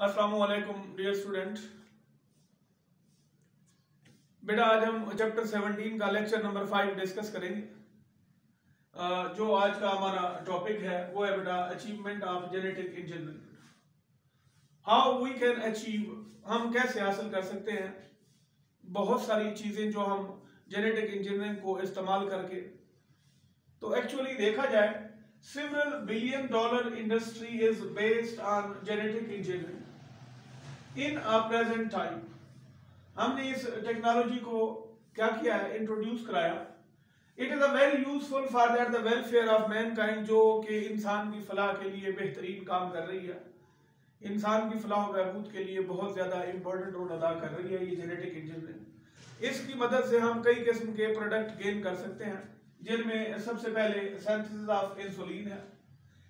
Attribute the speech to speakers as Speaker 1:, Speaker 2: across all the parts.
Speaker 1: अस्सलाम वालेकुम dear student. बेटा आज हम चैप्टर 17 का लेक्चर नंबर 5 डिस्कस करेंगे। जो आज का हमारा टॉपिक है वो है बेटा achievement of genetic engineering. How we can achieve, हम कैसे हासिल कर सकते हैं बहुत सारी चीजें जो हम जेनेटिक इंजीनियरिंग को इस्तेमाल करके। तो एक्चुअली देखा जाए several billion dollar industry is based on genetic engineering in a present time। हमने इस टेक्नोलॉजी को क्या किया है, इंट्रोड्यूस कराया। It is a very useful for that the welfare of Mankind, जो कि इंसान की फलाह के लिए बेहतरीन काम कर रही है, इंसान की फलाह और बहबूद के लिए बहुत ज्यादा इंपॉर्टेंट रोल अदा कर रही है ये जेनेटिक इंजीनियरिंग। इसकी मदद से हम कई किस्म के प्रोडक्ट गेन कर सकते हैं, जिनमें सबसे पहले सिंथेसिस ऑफ इंसुलिन है।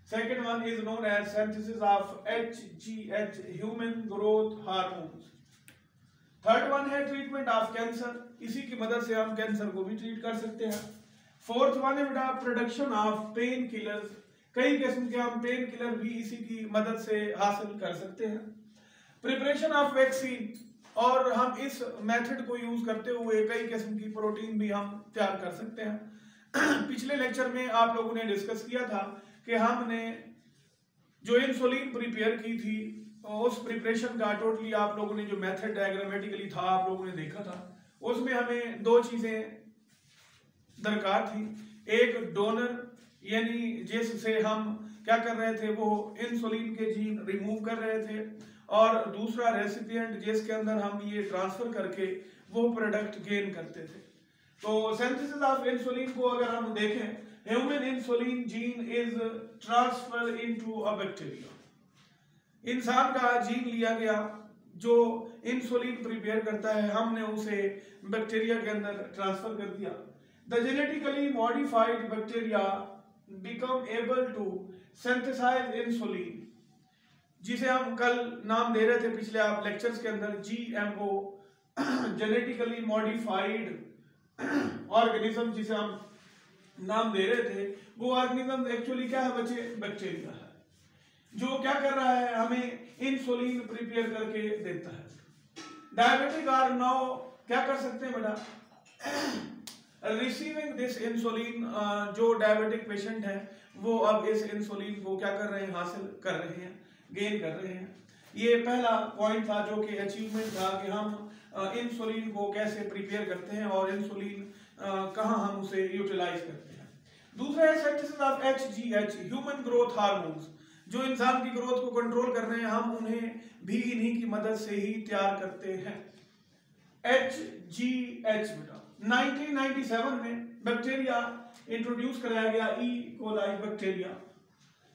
Speaker 1: Second one is known as synthesis of HGH, human growth hormones. Third one है ट्रीटमेंट ऑफ कैंसर, इसी की मदद से हम कैंसर को भी ट्रीट कर सकते हैं। फोर्थ वन है बेटा प्रोडक्शन ऑफ पेन किलर्स, कई किस्म के हम पेन किलर भी इसी की मदद से हासिल कर सकते हैं। प्रिपरेशन ऑफ वैक्सीन, और हम इस मेथड को यूज करते हुए कई किस्म की प्रोटीन भी हम तैयार कर सकते हैं। पिछले लेक्चर में आप लोगों ने डिस्कस किया था कि हमने जो इंसुलिन प्रिपेयर की थी, उस प्रिपरेशन का टोटली आप लोगों ने जो मेथड डायग्रामेटिकली था आप लोगों ने देखा था। उसमें हमें दो चीजें दरकार थी, एक डोनर यानी जिससे हम क्या कर रहे थे वो इंसुलिन के जीन रिमूव कर रहे थे, और दूसरा रेसिपिएंट जिसके अंदर हम ये ट्रांसफर करके वो प्रोडक्ट गेन करते थे। तो सिंथेसिस ऑफ इंसुलिन को अगर हम देखें, human insulin gene is transfer into a bacteria. इंसान का जीन लिया गया जो इंसुलिन प्रिपेयर करता है, हमने उसे बैक्टीरिया के अंदर ट्रांसफर कर दिया। The genetically modified bacteria become able to synthesise insulin, जिसे हम कल नाम दे रहे थे पिछले आप लेक्चर्स के अंदर GMO, जेनेटिकली मॉडिफाइड ऑर्गेनिज्म, जिसे हम नाम दे रहे थे वो ऑर्गेनिज्म एक्चुअली क्या है बच्चे, बैक्टीरिया है, जो क्या कर रहा है हमें इंसुलिन प्रिपेयर करके देता है। डायबिटिक आर नाउ क्या कर सकते हैं बेटा, रिसीविंग दिस इंसुलिन, जो डायबिटिक पेशेंट है वो अब इस इंसुलिन को क्या कर रहे हैं, हासिल कर रहे हैं, गेन कर रहे हैं। ये पहला पॉइंट था जो कि अचीवमेंट था कि हम इंसुलिन को कैसे प्रिपेयर करते हैं और इंसुलिन कहाँ हम उसे यूटिलाइज करते हैं। दूसरा है synthesis of HGH, human growth hormones, जो इंसान की ग्रोथ को कंट्रोल कर रहे हैं, हम उन्हें भी इन्हीं की मदद से ही तैयार करते हैं। HGH बेटा 1997 में बैक्टीरिया इंट्रोड्यूस कराया गया, E. coli bacteria.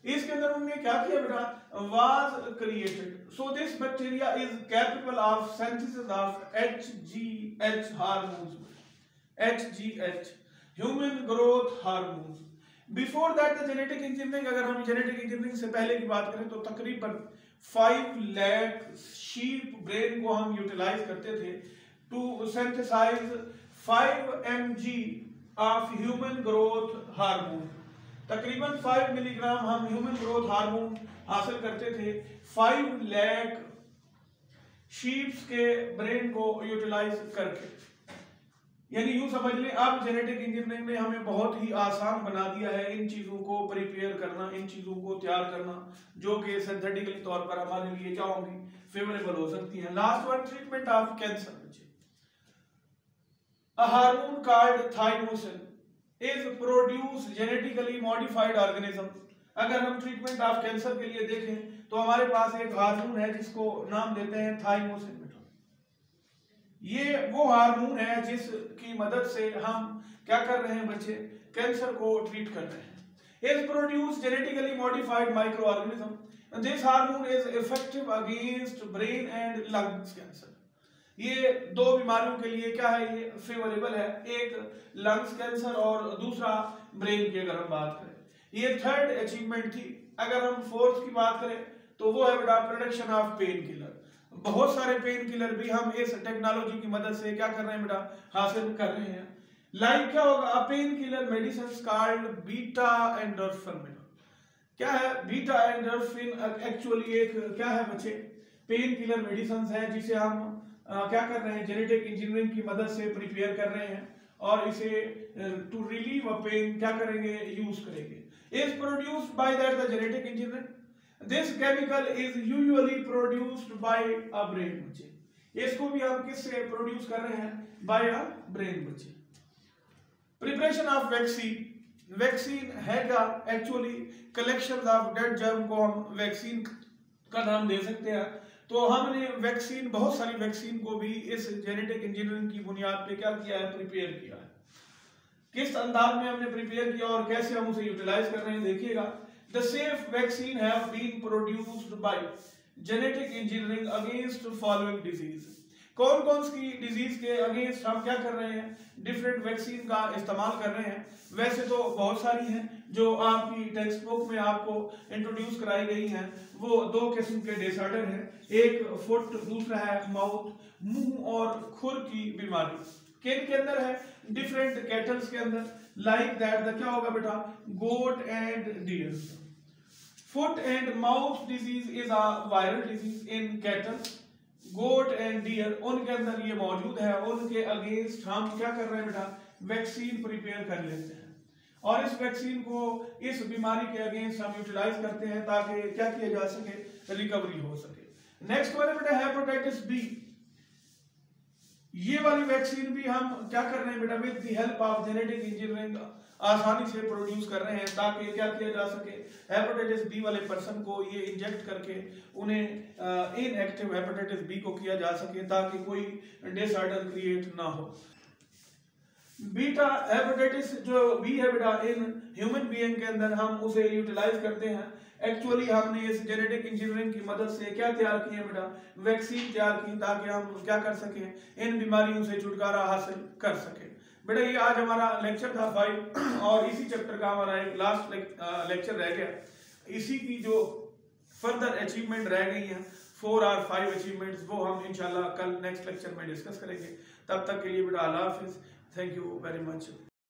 Speaker 1: इसके अंदर उन्होंने क्या किया बेटा, was created, so this bacteria is capable of synthesis of HGH hormones, HGH human growth hormones. Before that the genetic engineering, अगर हम जेनेटिक इंजीनियरिंग से पहले की बात करें तो तकरीबन 5 लाख शीप ब्रेन को हम यूटिलाइज करते थे to synthesise 5 mg of human growth hormone. तकरीबन 5 मिलीग्राम हम ह्यूमन ग्रोथ हार्मोन हासिल करते थे 5 लाख शीप्स के ब्रेन को यूटिलाइज करके। यानी यूं समझ लें अब जेनेटिक इंजीनियरिंग ने हमें बहुत ही आसान बना दिया है इन चीजों को प्रिपेयर करना, इन चीजों को तैयार करना, जो कि सिंथेटिकली तौर पर हमारे लिए क्या होंगी, फेवरेबल हो सकती हैं। Last one, treatment of cancer. A hormone called thymosin is produced genetically modified organism। अगर हम ट्रीटमेंट ऑफ कैंसर के लिए देखें तो हमारे पास एक हार्मोन है जिसको नाम देते हैं थाइमोसिन। ये वो हार्मोन है जिसकी मदद से हम क्या कर रहे हैं बच्चे, कैंसर को ट्रीट कर रहे हैं। Is produce genetically modified micro organism, this hormone is effective against brain and lungs cancer. ये दो बीमारियों के लिए क्या है, ये फेवरेबल है, एक लंग्स कैंसर और दूसरा ब्रेन की अगर हम बात करें। ये थर्ड अचीवमेंट थी। अगर हम फोर्थ की बात करें तो वो है बेटा प्रोडक्शन ऑफ पेन किलर। बहुत सारे पेन किलर भी हम इस टेक्नोलॉजी की मदद से क्या कर रहे हैं बेटा, हासिल कर रहे हैं। लाइक क्या होगा, a painkiller medicine called beta endorphin. क्या है बीटा एंडोर्फिन, एक्चुअली एक क्या है बच्चे, पेन किलर मेडिसिन है जिसे हम क्या कर रहे हैं, जेनेटिक इंजीनियरिंग की मदद से प्रिपेयर कर रहे हैं और इसे टू रिलीव अ पेन क्या करेंगे, यूज करेंगे। Is produced by that the genetic engineer, this chemical is usually produced by a brain. बच्चे इसको भी हम किससे प्रोड्यूस कर रहे हैं, बाय अ ब्रेन। बच्चे प्रिपरेशन ऑफ वैक्सीन, वैक्सीन है क्या, actually collection of dead germ को हम वैक्सीन का नाम दे सकते हैं। तो हमने वैक्सीन, बहुत सारी वैक्सीन को भी इस जेनेटिक इंजीनियरिंग की बुनियाद पे क्या किया है, प्रिपेयर किया है। किस अंदाज में हमने प्रिपेयर किया और कैसे हम उसे यूटिलाइज कर रहे हैं, देखिएगा। The safe vaccine have been produced by genetic engineering against following disease. कौन कौन सी डिजीज के अगेंस्ट हम क्या कर रहे हैं, डिफरेंट वैक्सीन का इस्तेमाल कर रहे हैं। वैसे तो बहुत सारी हैं जो आपकी टेक्स्ट बुक में आपको इंट्रोड्यूस कराई गई हैं। वो दो किस्म के डिसऑर्डर हैं, एक फुट, दूसरा है माउथ, मुंह और खुर की बीमारी। किन के अंदर है, डिफरेंट कैटल्स के अंदर, लाइक दैट द क्या होगा बेटा, goat and deer. Foot and mouth disease is a viral disease in cattle, goat and deer उनके अंदर ये मौजूद है। उनके अगेंस्ट हम क्या कर रहे हैं बेटा, वैक्सीन प्रिपेयर कर लेते हैं और इस वैक्सीन को इस बीमारी के अगेंस्ट हम यूटिलाइज करते हैं ताकि क्या किया जा सके, रिकवरी हो सके। नेक्स्ट वाले बेटा हेपेटाइटिस बी, ये वाली वैक्सीन भी हम क्या कर रहे हैं बेटा, with the help of genetic engineering आसानी से प्रोड्यूस कर रहे हैं ताकि क्या किया जा सके, हेपेटाइटिस बी वाले पर्सन को ये इंजेक्ट करके उन्हें इनएक्टिव हेपेटाइटिस बी को किया जा सके ताकि कोई डिसऑर्डर क्रिएट ना हो। बीटा हेपेटाइटिस जो बी है बेटा, इन ह्यूमन बीइंग के अंदर हम उसे यूटिलाइज करते हैं। एक्चुअली हमने इस जेनेटिक इंजीनियरिंग की मदद से क्या तैयार की है बेटा, वैक्सीन तैयार की ताकि हम क्या कर सकें, इन बीमारियों से छुटकारा हासिल कर सकें। बेटा ये आज हमारा लेक्चर था 5 और इसी चैप्टर का हमारा एक लास्ट लेक्चर रह गया। इसी की जो फर्दर अचीवमेंट रह गई हैं 4 और 5 अचीवमेंट्स, वो हम इंशाल्लाह कल नेक्स्ट लेक्चर में डिस्कस करेंगे। तब तक के लिए बेटा अल्लाह हाफिज, थैंक यू वेरी मच।